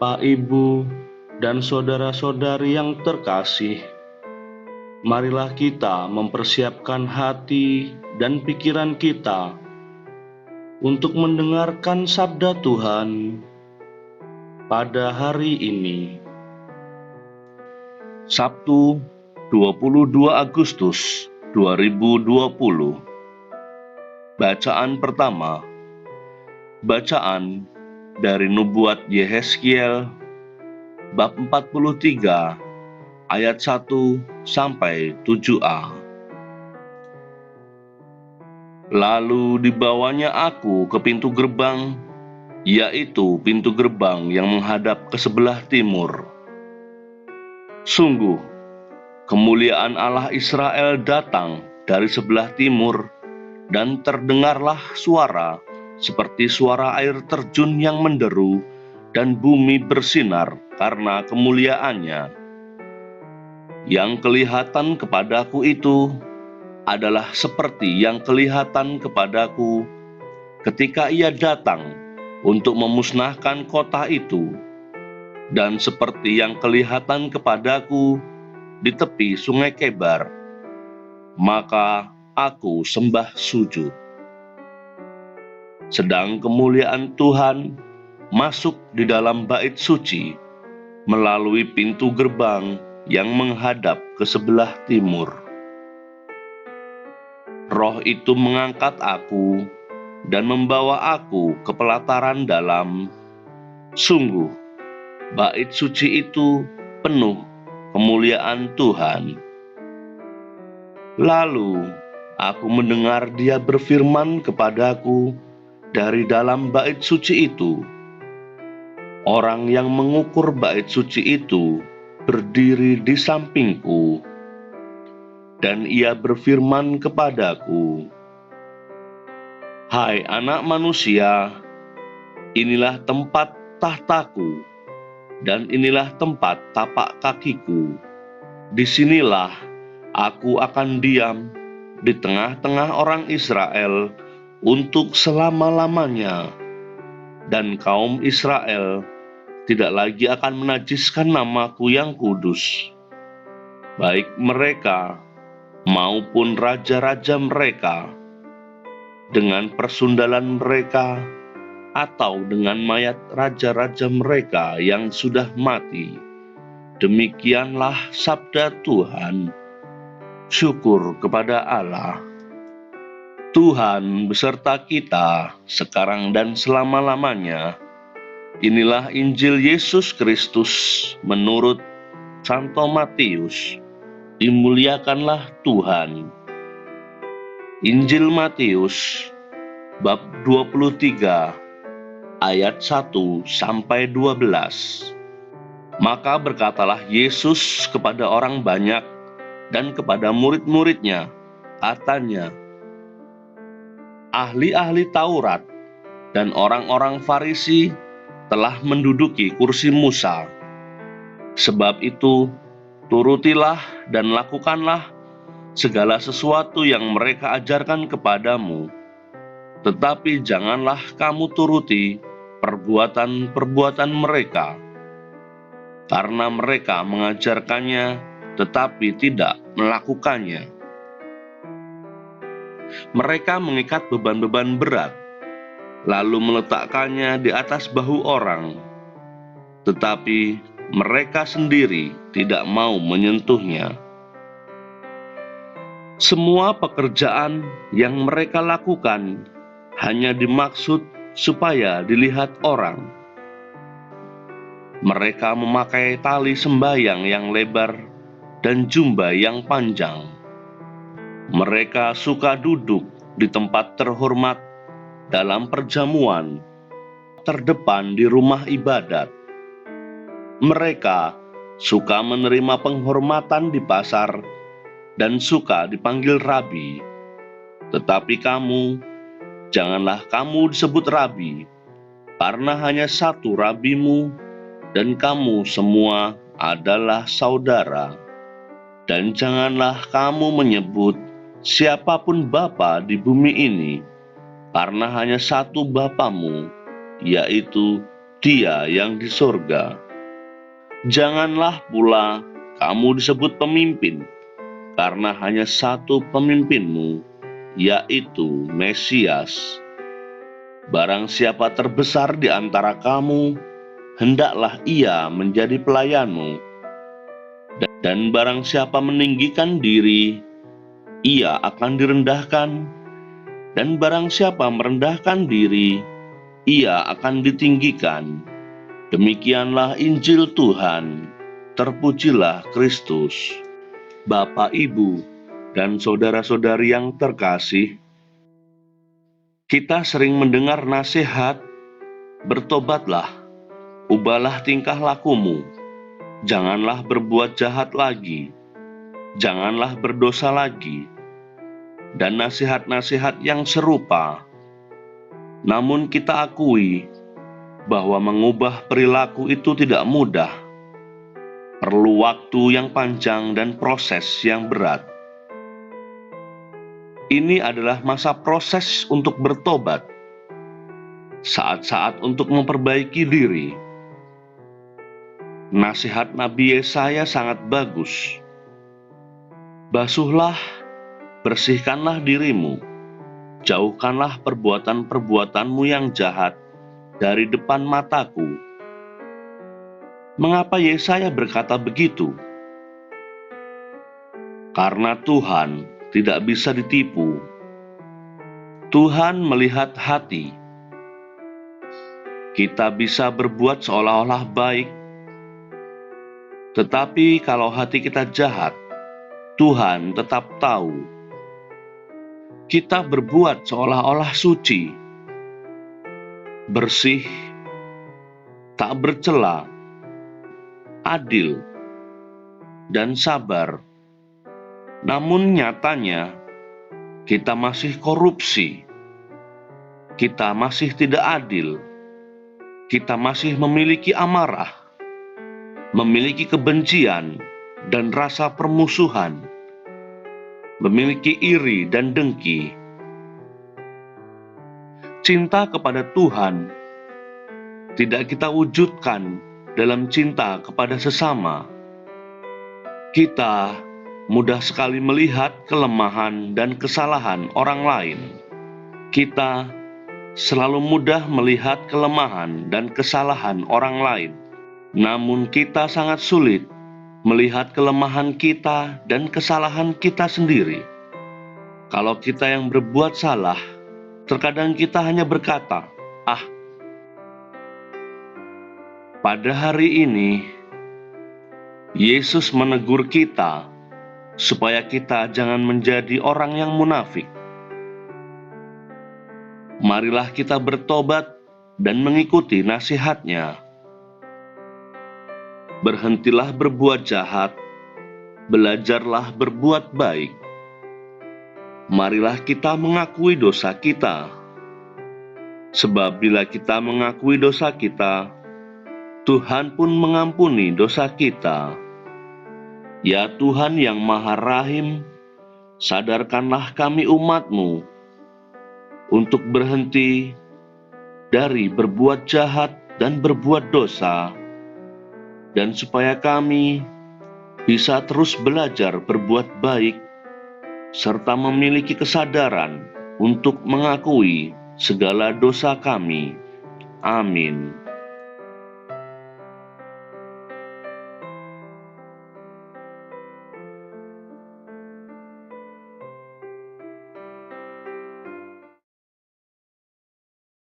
Bapak, Ibu, dan saudara-saudari yang terkasih, marilah kita mempersiapkan hati dan pikiran kita untuk mendengarkan sabda Tuhan pada hari ini. Sabtu 22 Agustus 2020. Bacaan pertama. Bacaan dari Nubuat Yehezkiel bab 43 ayat 1 sampai 7a. Lalu dibawanya aku ke pintu gerbang, yaitu pintu gerbang yang menghadap ke sebelah timur. Sungguh, kemuliaan Allah Israel datang dari sebelah timur, dan terdengarlah suara seperti suara air terjun yang menderu, dan bumi bersinar karena kemuliaannya. Yang kelihatan kepadaku itu adalah seperti yang kelihatan kepadaku ketika ia datang untuk memusnahkan kota itu, dan seperti yang kelihatan kepadaku di tepi sungai Kebar. Maka aku sembah sujud. Sedang kemuliaan Tuhan masuk di dalam bait suci melalui pintu gerbang yang menghadap ke sebelah timur. Roh itu mengangkat aku dan membawa aku ke pelataran dalam. Sungguh, bait suci itu penuh kemuliaan Tuhan. Lalu aku mendengar Dia berfirman kepadaku dari dalam bait suci itu. Orang yang mengukur bait suci itu berdiri di sampingku, dan ia berfirman kepadaku, "Hai anak manusia, inilah tempat tahtaku, dan inilah tempat tapak kakiku. Disinilah aku akan diam di tengah-tengah orang Israel untuk selama-lamanya, dan kaum Israel tidak lagi akan menajiskan namaku yang kudus, baik mereka maupun raja-raja mereka, dengan persundalan mereka atau dengan mayat raja-raja mereka yang sudah mati." Demikianlah sabda Tuhan. Syukur kepada Allah. Tuhan beserta kita sekarang dan selama-lamanya. Inilah Injil Yesus Kristus menurut Santo Matius. Dimuliakanlah Tuhan. Injil Matius bab 23 ayat 1 sampai 12. Maka berkatalah Yesus kepada orang banyak dan kepada murid-muridnya, katanya, "Ahli-ahli Taurat dan orang-orang Farisi telah menduduki kursi Musa. Sebab itu, turutilah dan lakukanlah segala sesuatu yang mereka ajarkan kepadamu. Tetapi janganlah kamu turuti perbuatan-perbuatan mereka, karena mereka mengajarkannya tetapi tidak melakukannya. Mereka mengikat beban-beban berat, lalu meletakkannya di atas bahu orang, tetapi mereka sendiri tidak mau menyentuhnya. Semua pekerjaan yang mereka lakukan hanya dimaksud supaya dilihat orang. Mereka memakai tali sembayang yang lebar dan jubah yang panjang. Mereka suka duduk di tempat terhormat dalam perjamuan terdepan di rumah ibadat. Mereka suka menerima penghormatan di pasar dan suka dipanggil rabi. Tetapi kamu, janganlah kamu disebut rabi, karena hanya satu rabimu, dan kamu semua adalah saudara. Dan janganlah kamu menyebut siapapun bapa di bumi ini, karena hanya satu Bapamu, yaitu Dia yang di sorga. Janganlah pula kamu disebut pemimpin, karena hanya satu pemimpinmu, yaitu Mesias. Barang siapa terbesar di antara kamu, hendaklah ia menjadi pelayanmu. Dan barang siapa meninggikan diri, ia akan direndahkan. Dan barang siapa merendahkan diri, ia akan ditinggikan. Demikianlah Injil Tuhan. Terpujilah Kristus. Bapak, Ibu, dan saudara-saudari yang terkasih, kita sering mendengar nasihat, bertobatlah, ubahlah tingkah lakumu, janganlah berbuat jahat lagi, janganlah berdosa lagi, dan nasihat-nasihat yang serupa. Namun kita akui bahwa mengubah perilaku itu tidak mudah. Perlu waktu yang panjang dan proses yang berat. Ini adalah masa proses untuk bertobat, saat-saat untuk memperbaiki diri. Nasihat Nabi Yesaya sangat bagus. Basuhlah, bersihkanlah dirimu, jauhkanlah perbuatan-perbuatanmu yang jahat dari depan mataku. Mengapa Yesaya berkata begitu? Karena Tuhan tidak bisa ditipu. Tuhan melihat hati. Kita bisa berbuat seolah-olah baik, tetapi kalau hati kita jahat, Tuhan tetap tahu. Kita berbuat seolah-olah suci, bersih, tak bercela, adil, dan sabar. Namun nyatanya, kita masih korupsi, kita masih tidak adil, kita masih memiliki amarah, memiliki kebencian dan rasa permusuhan, memiliki iri dan dengki. Cinta kepada Tuhan tidak kita wujudkan dalam cinta kepada sesama. Kita mudah sekali melihat kelemahan dan kesalahan orang lain. Kita selalu mudah melihat kelemahan dan kesalahan orang lain. Namun kita sangat sulit melihat kelemahan kita dan kesalahan kita sendiri. Kalau kita yang berbuat salah, terkadang kita hanya berkata, pada hari ini, Yesus menegur kita supaya kita jangan menjadi orang yang munafik. Marilah kita bertobat dan mengikuti nasihat-Nya. Berhentilah berbuat jahat, belajarlah berbuat baik. Marilah kita mengakui dosa kita. Sebab bila kita mengakui dosa kita, Tuhan pun mengampuni dosa kita. Ya Tuhan yang Maha Rahim, sadarkanlah kami umat-Mu untuk berhenti dari berbuat jahat dan berbuat dosa, dan supaya kami bisa terus belajar berbuat baik, serta memiliki kesadaran untuk mengakui segala dosa kami. Amin.